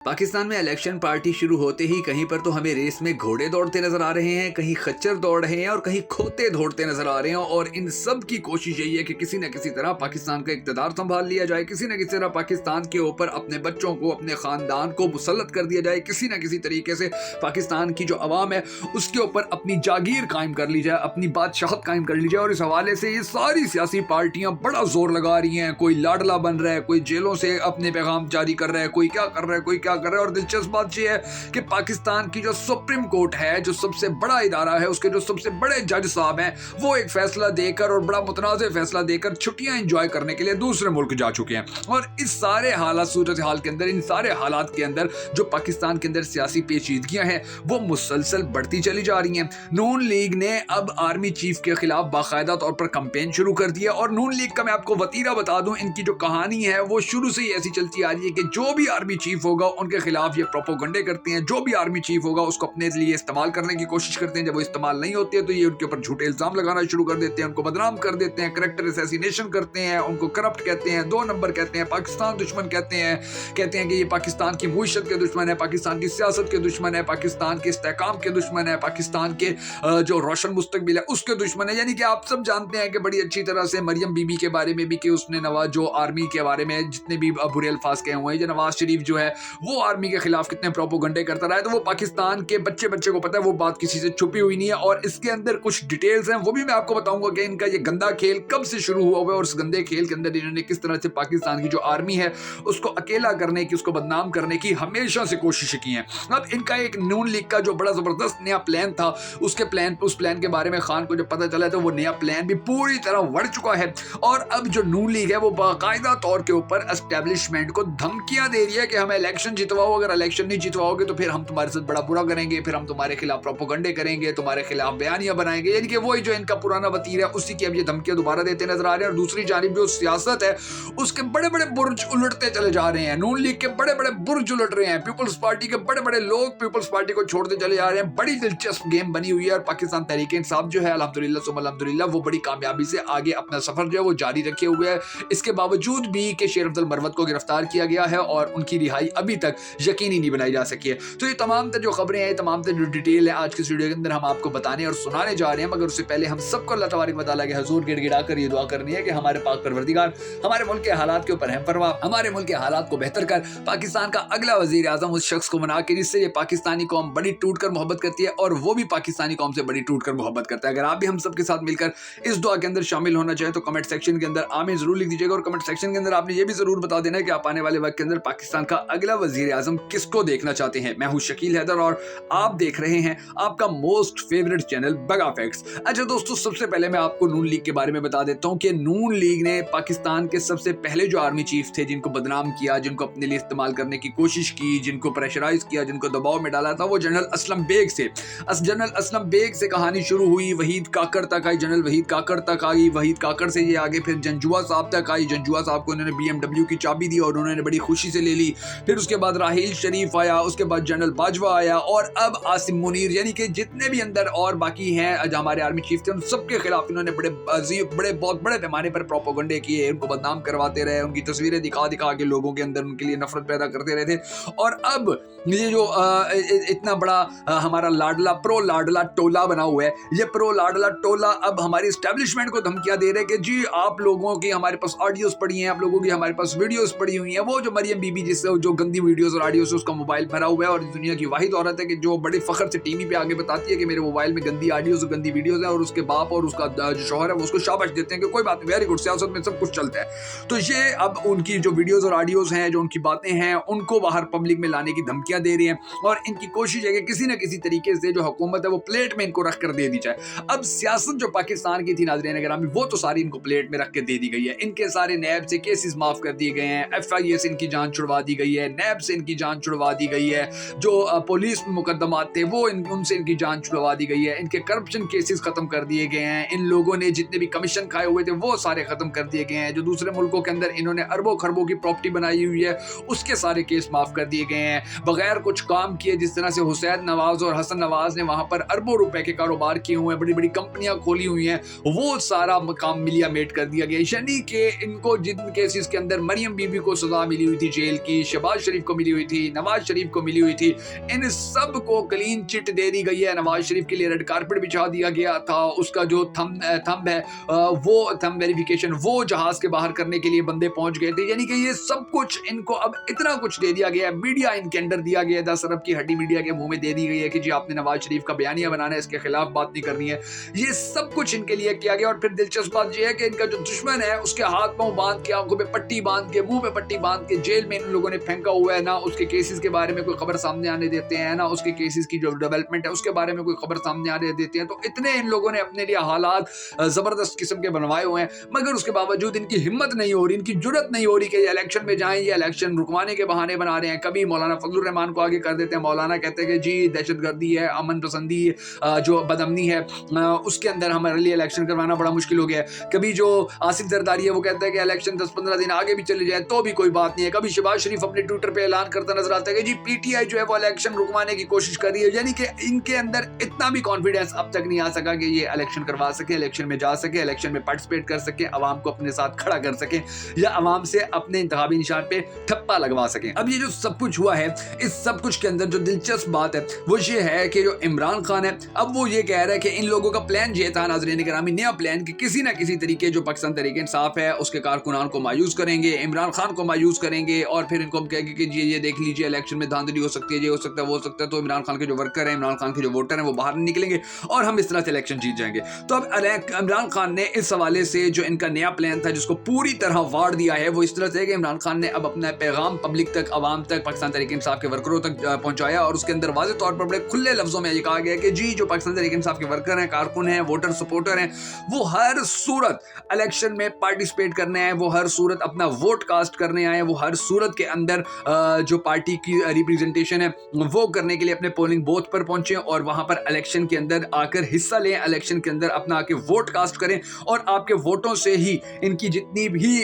पाकिस्तान में election party शुरू होते ही कहीं पर तो हमें रेस में घोड़े दौड़ते नजर आ रहे हैं, कहीं खच्चर दौड़ रहे हैं और कहीं खोते दौड़ते नजर आ रहे हैं। और इन सब की कोशिश यही है कि किसी न किसी तरह पाकिस्तान का इक़्तिदार संभाल लिया जाए, किसी न किसी तरह पाकिस्तान के ऊपर अपने बच्चों को, अपने खानदान को मुसल्लत कर दिया जाए, किसी न किसी तरीके से पाकिस्तान की जो अवाम है उसके ऊपर अपनी जागीर कायम कर ली जाए, अपनी बादशाहत कायम कर ली जाए। और इस हवाले से ये सारी सियासी पार्टियां बड़ा जोर लगा रही हैं। कोई लाडला बन रहा है, कोई जेलों से अपने पैगाम जारी कर रहा है, कोई क्या कर रहा है, कोई क्या कर रहा है। और दिलचस्प बात यह है कि पाकिस्तान की जो सुप्रीम कोर्ट है, जो सबसे बड़ा इदारा है, उसके जो सबसे बड़े जज साहब हैं, वो एक फैसला देकर और बड़ा मुतनाज़ फैसला देकर छुट्टियां एंजॉय करने के लिए दूसरे मुल्क जा चुके हैं। और इस सारे हालात, सूरत हाल के अंदर, इन सारे हालात के अंदर जो पाकिस्तान के अंदर सियासी पेचीदगियां हैं वो मुसलसल बढ़ती चली जा रही हैं। नून लीग ने अब आर्मी चीफ के खिलाफ बाकायदा तौर पर कैंपेन शुरू कर दिया। और नून लीग का मैं आपको वतीरा बता दूं, इनकी जो कहानी है वो शुरू से ही ऐसी चलती आ रही है कि जो भी आर्मी चीफ होगा उनके खिलाफ ये प्रोपोगंडे करते हैं। जो भी आर्मी चीफ होगा उसको अपने लिए इस्तेमाल करने की कोशिश करते हैं। जब वो इस्तेमाल नहीं होती है तो ये उनके ऊपर झूठे इल्जाम लगाना शुरू कर देते हैं, उनको बदनाम कर देते हैं, कैरेक्टर असैसिनेशन करते हैं, उनको करप्ट कहते हैं, 2 नंबर कहते हैं, पाकिस्तान दुश्मन कहते हैं कि ये पाकिस्तान की मुईशत के दुश्मन है, पाकिस्तान की सियासत के दुश्मन है, पाकिस्तान के इस्तेहकाम के दुश्मन है, पाकिस्तान के जो रोशन मुस्तकबिल है उसके दुश्मन है। यानी कि आप सब जानते हैं कि बड़ी अच्छी तरह से मरियम बीबी के बारे में भी कि उसने नवाज, जो आर्मी के बारे में जितने भी बुरे अल्फाज कहे हुए हैं, जो नवाज शरीफ जो है वो आर्मी के खिलाफ कितने प्रोपोगंडे करता रहा है, तो वो पाकिस्तान के बच्चे को पता है, वो बात किसी से छुपी हुई नहीं है। और इसके अंदर कुछ डिटेल्स हैं, वो भी मैं आपको बताऊंगा कि इनका ये गंदा खेल कब से शुरू हुआ है और उस गंदे खेल के अंदर इन्होंने किस तरह से पाकिस्तान की जो आर्मी है उसको अकेला करने की, उसको बदनाम करने की हमेशा से कोशिश की है। अब इनका एक नून लीग का जो बड़ा जबरदस्त नया प्लान था, उस प्लान के बारे में खान को जब पता चला तो वो नया प्लान भी पूरी तरह बढ़ चुका है। और अब जो नून लीग है वो बाकायदा तौर के ऊपर एस्टेब्लिशमेंट को धमकियां दे रही है कि हमें इलेक्शन जितवाओ, अगर इलेक्शन नहीं जितवाओगे तो फिर हम तुम्हारे साथ बड़ा बुरा करेंगे, फिर हम तुम्हारे खिलाफ प्रोपोगंडे करेंगे, तुम्हारे खिलाफ बयानियां बनाएंगे। यानी कि वही जो इनका पुराना वतीर है उसी की अब ये धमकियां दोबारा देते नजर आ रहे हैं। और दूसरी जानिब जो सियासत है उसके बड़े बड़े बुर्ज उलटते चले जा रहे हैं। नून लीग के बड़े बड़े बुर्ज उलट रहे हैं, पीपल्स पार्टी के बड़े बड़े लोग पीपल्स पार्टी को छोड़ते चले जा रहे हैं। बड़ी दिलचस्प गेम बनी हुई है। और पाकिस्तान तहरीक इंसाफ जो है अल्हम्दुलिल्लाह सुम्मा अल्हम्दुलिल्लाह वो बड़ी कामयाबी से आगे अपना सफर जो है वो जारी रखे हुए है। इसके बावजूद भी कि शेर अफजल मरवत को गिरफ्तार किया गया है और उनकी रिहाई अभी तक यकीनी नहीं बनाई जा सकी है। तो ये तमाम जो खबरें हैं, तमाम जो डिटेल है आज की वीडियो के अंदर हम आपको बताने और सुनाने जा रहे हैं। मगर उससे पहले हम सबको अल्लाह तबारक व तआला के हुजूर गिड़गिड़ा कर ये दुआ करनी है कि हमारे पाक परवरदिगार हमारे मुल्क के हालात के ऊपर रहम फरमा, हमारे मुल्क के हालात को बेहतर कर, पाकिस्तान का अगला वजीर आजम उस शख्स को बना के जिससे ये पाकिस्तानी कौम बड़ी टूट कर मोहब्बत करती है और वो भी पाकिस्तानी कौम से बड़ी टूट कर मोहब्बत करता है। अगर आप भी हम सब के साथ मिलकर इस दुआ के अंदर शामिल होना चाहे तो कमेंट सेक्शन के अंदर आमीन जरूर लिख दीजिएगा। और कमेंट सेक्शन के अंदर आपने ये भी जरूर बता देना है कि आप आने वाले वक्त के अंदर पाकिस्तान का अगला वजीर आजम किसको देखना चाहते हैं। मैं हूं शकील हैदर और आप देख रहे हैं आपका मोस्ट फेवरेट चैनल बगा फैक्ट्स। अच्छा दोस्तों, सबसे पहले मैं आपको नून लीग के बारे में बता देता हूं कि नून लीग ने पाकिस्तान के सबसे पहले जो आर्मी चीफ थे, जिनको बदनाम किया, जिनको अपने लिए इस्तेमाल करने की कोशिश की, जिनको प्रेशराइज किया, जिनको दबाव में डाला था, वो जनरल असलम बेग से। जनरल असलम बेग से कहानी शुरू हुई, वहीद काकड़ तक आई, जनरल वहीद काकड़ तक आई, वहीद काकड़ से ये आगे फिर जंजुआ साहब तक आई। जंजुआ साहब को उन्होंने BMW की चाबी दी और उन्होंने बड़ी खुशी से ले ली। फिर उसके बाद राहील शरीफ आया, उसके बाद जनरल बाजवा आया और अब आसिम मुनीर, यानी कि जितने भी अंदर और बाकी हैं हमारे आर्मी चीफ थे, उन सबके खिलाफ इन्होंने बहुत बड़े पैमाने पर प्रोपोगंडे किए, उनको बदनाम करवाते रहे, उनकी तस्वीरें दिखा के लोगों के अंदर उनके लिए नफरत पैदा करते रहे थे। और अब ये जो इतना बड़ा हमारा प्रो लाडला टोला बना हुआ है, ये प्रो लाडला टोला अब हमारी एस्टेब्लिशमेंट को धमकियां दे रहे हैं कि जी आप लोगों की हमारे पास ऑडियोज पड़ी हैं, आप लोगों की हमारे पास वीडियोस पड़ी हुई हैं। वो जो मरियम बीबी जिससे जो गंदी वीडियोस और ऑडियो से उसका मोबाइल भरा हुआ है और दुनिया की वाहिद औरत है कि जो बड़े फख्र से टीवी पे आगे बताती है कि मेरे मोबाइल में गंदी ऑडियोज और गंदी वीडियोस है, और उसके बाप और उसका जो शौहर है वो उसको शाबाश देते हैं कि कोई बात नहीं, वेरी गुड, सियासत में सब कुछ चलता है। तो ये अब उनकी जो वीडियोस और ऑडियोज हैं, जो उनकी बातें हैं, उनको बाहर पब्लिक में लाने की धमकियां दे रही हैं और इनकी कोशिश है कि किसी न किसी तरीके से जो हुकूमत है वो प्लेट में इनको रख कर दे दी जाए। अब सियासत जो पाकिस्तान की थी नाज़रीन ग्रामी, वो तो सारी इनको प्लेट में रख के दे दी गई है। इनके सारे नैब से केसेस माफ कर दिए गए हैं, FIA से इनकी जान छुड़वा दी गई है, नैब से इनकी जान छुड़वा दी गई है, जो पुलिस में मुकदमात थे वो उनसे इनकी जान छुड़वा दी गई है, इनके करप्शन केसेस खत्म कर दिए गए हैं, इन लोगों ने जितने भी कमीशन खाए हुए थे वो सारे खत्म कर दिए गए हैं, जो दूसरे मुल्कों के अंदर इन्होंने अरबों खरबों की प्रॉपर्टी बनाई हुई है उसके सारे केस माफ कर दिए गए हैं। बगैर कुछ काम किए, जिस तरह से हुसैन नवाज और हसन नवाज ने वहां पर अरबों रुपए के कारोबार किए हुए हैं, बड़ी बड़ी कंपनियां खोली हुई हैं, वो सारा काम मिलिया मेट कर दिया गया। यानी कि इनको जिन केसेस के अंदर मरियम बीबी को सजा मिली हुई थी जेल की, शहबाज शरीफ को मिली हुई थी, नवाज शरीफ को मिली हुई थी, इन सब को क्लीन चिट दे दी गई है। नवाज शरीफ के लिए रेड कारपेट बिछा दिया गया था, उसका जो थंब है वो थंब वेरिफिकेशन वो जहाज के बाहर करने के लिए बंदे पहुंच गए थे। यानी कि ये सब कुछ इनको अब इतना कुछ दे दिया गया है, मीडिया इनके अंदर दिया गया, 10 अरब की हड्डी मीडिया के मुंह में दे दी गई है कि जी आपने नवाज शरीफ का बयानिया बनाना है, इसके खिलाफ बात नहीं करनी है। ये सब कुछ इनके लिए किया गया। और फिर दिलचस्प बात यह है कि इनका जो दुश्मन है उसके हाथ पांव बांध के, आंखों पे पट्टी बांध के, मुंह पे पट्टी बांध के जेल में इन लोगों ने फेंका हुआ है। ना उसके केसेस के बारे में कोई खबर सामने आने देते हैं, ना उसके केसेस की जो डेवलपमेंट है उसके बारे में कोई खबर सामने आने देते हैं। तो इतने इन लोगों ने अपने लिए हालात जबरदस्त किस्म के बनवाए हुए हैं, मगर उसके बावजूद इनकी हिम्मत नहीं हो रही, इनकी जुर्रत नहीं हो रही कि ये इलेक्शन में जाएं। ये इलेक्शन रुकवाने के बहाने बना रहे हैं। कभी मौलाना फजलुर रहमान को आगे कर देते हैं, मौलाना कहते हैं कि जी दहशतगर्दी है, अमन पसंदी जो बदअमनी है उसके अंदर हमारे लिए इलेक्शन करवाना बड़ा मुश्किल हो गया है। कभी जो आसिफ जरदारी है वो कहता है कि इलेक्शन 10-15 दिन आगे भी चले जाए तो भी कोई बात नहीं है। कभी शहबाज शरीफ अपने ट्विटर पे ऐलान करता नजर आता है कि जी पीटीआई जो है वो इलेक्शन रुकवाने की कोशिश कर रही है। यानी कि इनके अंदर इतना भी कॉन्फिडेंस अब तक नहीं आ सका कि ये इलेक्शन करवा सके, इलेक्शन में जा सके, इलेक्शन में पार्टिसिपेट कर सके, अवाम को अपने साथ खड़ा कर सके या अवाम से अपने इंतखाबी निशान पे ठप्पा लगवा सके। अब ये जो सब कुछ हुआ है, इस सब कुछ के अंदर जो दिलचस्प बात है वो ये है कि जो इमरान खान है अब वो ये कह रहा है कि इन लोगों का प्लान ये था, नाज़रीन करामी, नया प्लान कि किसी ना किसी तरीके जो पाकिस्तान तहरीक इंसाफ है उसके कारकुनान को मायूस करेंगे, इमरान खान को मायूस करेंगे और फिर इनको हम कहेंगे कि जी ये देख लीजिए इलेक्शन में धांधली हो सकती है, ये हो सकता है, वो हो सकता है, तो इमरान खान के जो वर्कर हैं, इमरान खान के जो वोटर हैं वो बाहर निकलेंगे और हम इस तरह से इलेक्शन जीत जाएंगे। तो अब इमरान खान ने इस हवाले से जो इनका नया प्लान था जिसको पूरी तरह वार दिया है वो इस तरह से कि इमरान खान ने अब अपना पैगाम पब्लिक तक, अवाम तक, पाकिस्तान तहरीक इंसाफ के वर्करों तक पहुंचाया और उसके अंदर वाज़ेह तौर पर बड़े खुले लफ्जों में ये कहा गया कि जी जो पाकिस्तान तहरीक इंसाफ के वर्कर हैं, कारकुन हैं, वोटर सपोर्टर हैं, वो हर सूरत इलेक्शन में पार्टिसिपेट करने आए, वो हर सूरत अपना वोट कास्ट करने आए, वो हर सूरत के अंदर जो पार्टी की रिप्रेजेंटेशन है वो करने के लिए अपने पोलिंग बूथ पर पहुंचे और वहां पर इलेक्शन के अंदर आकर हिस्सा लें, इलेक्शन के अंदर अपना आके वोट कास्ट करें और आपके वोटों से ही इनकी जितनी भी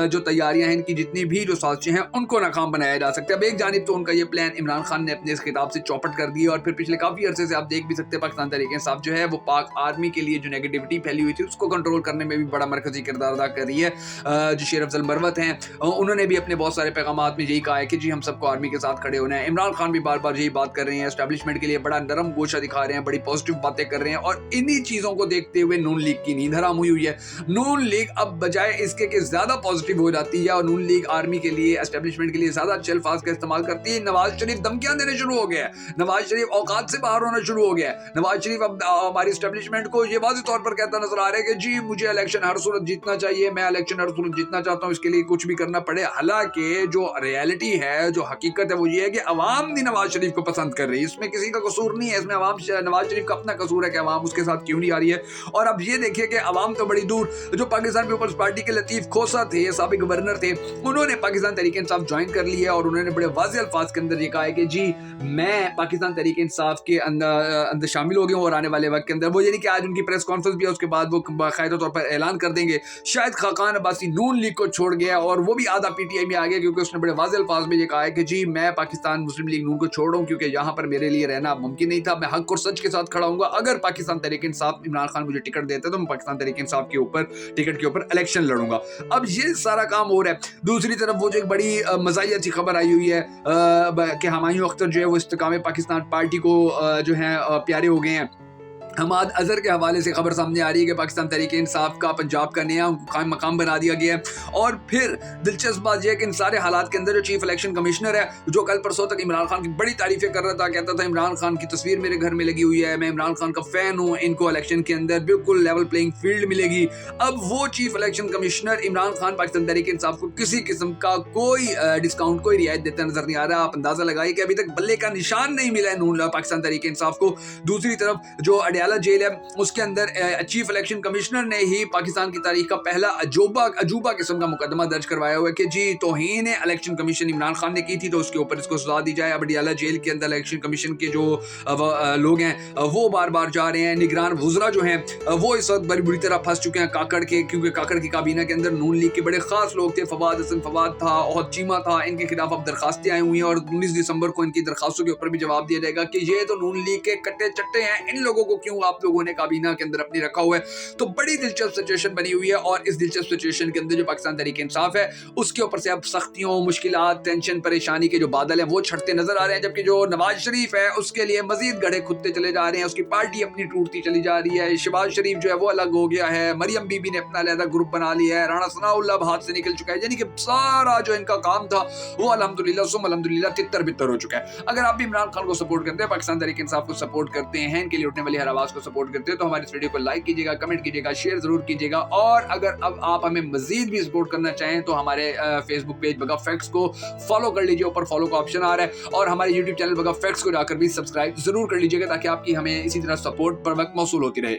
जो तैयारियां हैं, इनकी जितनी भी जो साजिशें हैं उनको नाकाम बनाया जा सकता है। अब एक जानिब तो उनका ये प्लान इमरान खान ने अपने इस खिताब से चौपट कर दी और फिर पिछले काफी अरसे से आप देख भी सकते हैं पाकिस्तान तहरीक इंसाफ जो है वो पाक आर्मी के लिए जो नेगेटिविटी फैली हुई थी उसको कंट्रोल करने में भी बड़ा मरकजी किरदार अदा कर रही है। जो शेर अफजल मरवत हैं उन्होंने भी अपने बहुत सारे पैगामात में यही कहा है कि जी हम सबको आर्मी के साथ खड़े होना है। इमरान खान भी बार बार यही बात कर रहे हैं, एस्टैब्लिशमेंट के लिए बड़ा नरम गोशा दिखा रहे हैं, बड़ी पॉजिटिव बातें कर रहे हैं और इन्हीं चीजों को देखते हुए नून लीग की नींद हराम हुई है। नून लीग अब बजाय इसके कि ज्यादा पॉजिटिव हो जाती है और नून लीग आर्मी के लिए, एस्टैब्लिशमेंट के लिए ज्यादा अच्छे अल्फाज का इस्तेमाल करती है, नवाज शरीफ धमकियां देने शुरू हो गया है, नवाज शरीफ औकात से बाहर होना शुरू हो गया है। नवाज शरीफ अब हमारी एस्टैब्लिशमेंट को ये वाज़ेह तौर पर कहता नजर आ रहा है कि जी मुझे इलेक्शन हर सूरत जीतना चाहिए, मैं इलेक्शन हर सूरत जीतना चाहता हूं, इसके लिए कुछ भी करना पड़े। हालांकि जो रियलिटी है, जो हकीकत है वो ये है कि अवाम भी नवाज शरीफ को पसंद कर रही है, इसमें किसी का कसूर नहीं है, इसमें अवाम नवाज शरीफ का अपना कसूर है कि अवाम उसके साथ क्यों नहीं आ रही है। और अब ये देखिए कि अवाम तो बड़ी दूर, जो पाकिस्तान पीपल्स पार्टी के लतीफ खोसा थे, साबिक गवर्नर थे, उन्होंने पाकिस्तान तहरीक इंसाफ ज्वाइन कर लिया और उन्होंने बड़े वाज़ेह अल्फाज के अंदर ये कहा है कि जी मैं पाकिस्तान तहरीक इंसाफ के अंदर शामिल हो गया हूँ और आने वाले वक्त के अंदर वो, यानी कि आज उनकी प्रेस कॉन्फ्रेंस भी है, उसके बाद वो बाकायदा तौर पर ऐलान कर देंगे। शायद खाकान अब्बासी नून लीग को छोड़ गया और वो भी आधा पीटीआई में आ गया क्योंकि उसने बड़े वाज़ेह अल्फाज में ये कहा है कि जी मैं पाकिस्तान मुस्लिम लीग नून को छोड़ रहा हूं क्योंकि यहाँ पर मेरे लिए रहना मुमकिन नहीं था, मैं हक और सच के साथ खड़ा हूंगा। अगर पाकिस्तान तहरीक इंसाफ, इमरान खान मुझे टिकट देते तो मैं पाकिस्तान तहरीक इंसाफ के ऊपर, टिकट के ऊपर इलेक्शन लड़ूंगा। अब ये सारा काम हो रहा है। दूसरी तरफ वो जो एक बड़ी मज़ाहिया सी खबर आई हुई है कि हुमायूं अख्तर जो है वो इस्तिकाम पाकिस्तान पार्टी को जो है प्यारे हो गए हैं। हमाद अजहर के हवाले से खबर सामने आ रही है कि पाकिस्तान तहरीक इंसाफ का पंजाब का नया मकाम बना दिया गया है। और फिर दिलचस्प बात यह है कि इन सारे हालात के अंदर जो चीफ इलेक्शन कमिश्नर है, जो कल परसों तक इमरान खान की बड़ी तारीफें कर रहा था, कहता था इमरान खान की तस्वीर मेरे घर में लगी हुई है, मैं इमरान खान का फैन हूँ, इनको इलेक्शन के अंदर बिल्कुल लेवल प्लेइंग फील्ड मिलेगी। अब वो chief election commissioner Imran Khan Pakistan Tehreek Insaf को किसी किस्म का कोई डिस्काउंट, कोई रियायत देता नजर नहीं आ रहा। आप अंदाजा लगाइए कि अभी तक बल्ले का निशान नहीं मिला है नून पाकिस्तान तहरीक इंसाफ को। दूसरी तरफ जो अडियाला जेल है उसके अंदर चीफ इलेक्शन कमिश्नर ने ही पाकिस्तान की तारीख का पहला अजूबा किस्म का मुकदमा दर्ज करवाया हुआ है कि जी तौहीन इलेक्शन कमीशन इमरान खान ने की थी तो उसके ऊपर इसको सजा दी जाए। अब अडियाला जेल के अंदर इलेक्शन कमीशन के जो लोग हैं वो बार बार जा रहे हैं। निगरान वुज़रा जो हैं वो इस वक्त बड़ी बुरी तरह फंस चुके हैं काकड़ के, क्योंकि काकड़ की काबीना के अंदर नून लीग के बड़े खास लोग थे। फवाद हसन फवाद था, और चीमा था, इनके खिलाफ अब दरखास्तें आई हुई हैं और 19 दिसंबर को इनकी दरखास्तों के ऊपर भी जवाब दिया जाएगा कि ये तो नून लीग के कट्टे चट्टे हैं, इन लोगों को क्यों क्यों आप लोगों ने काबीना के अंदर अपनी रखा हुआ है। तो बड़ी दिलचस्प सिचुएशन बनी हुई है और इस दिलचस्प सिचुएशन के अंदर जो पाकिस्तान तहरीक इंसाफ है उसके ऊपर से अब सख्तियों, मुश्किलात, टेंशन, परेशानी के जो बादल हैं वो छटते नजर आ रहे हैं, जबकि जो नवाज शरीफ है उसके लिए मजीद गड्ढे खुदते चले जा रहे हैं, उसकी पार्टी अपनी टूटती चली जा रही है, शहबाज शरीफ जो है वो अलग हो गया है, मरियम बीबी ने अपना अलग ग्रुप बना लिया है, राणा सनाउल्लाह अब हाथ से निकल चुका है, यानी कि सारा जो इनका काम था वो अल्हम्दुलिल्लाह सुम अल्हम्दुलिल्लाह तितर बितर हो चुका है। अगर आप भी इमरान खान को सपोर्ट करते हैं, पाकिस्तान तहरीक इंसाफ को सपोर्ट करते हैं, इनके लिए उठने वाली हर आवाज को सपोर्ट करते हैं, तो हमारे इस वीडियो को लाइक कीजिएगा, कमेंट कीजिएगा, शेयर जरूर कीजिएगा। और अगर अब आप हमें मजीद भी सपोर्ट करना चाहें तो हमारे फेसबुक पेज बगा फैक्ट्स को फॉलो कर लीजिए, ऊपर फॉलो का ऑप्शन आ रहा है, और हमारे यूट्यूब चैनल बगा फैक्ट्स को जाकर भी सब्सक्राइब जरूर कर लीजिएगा ताकि आपकी हमें इसी तरह सपोर्ट पर वक्त मौसूल होती रहे।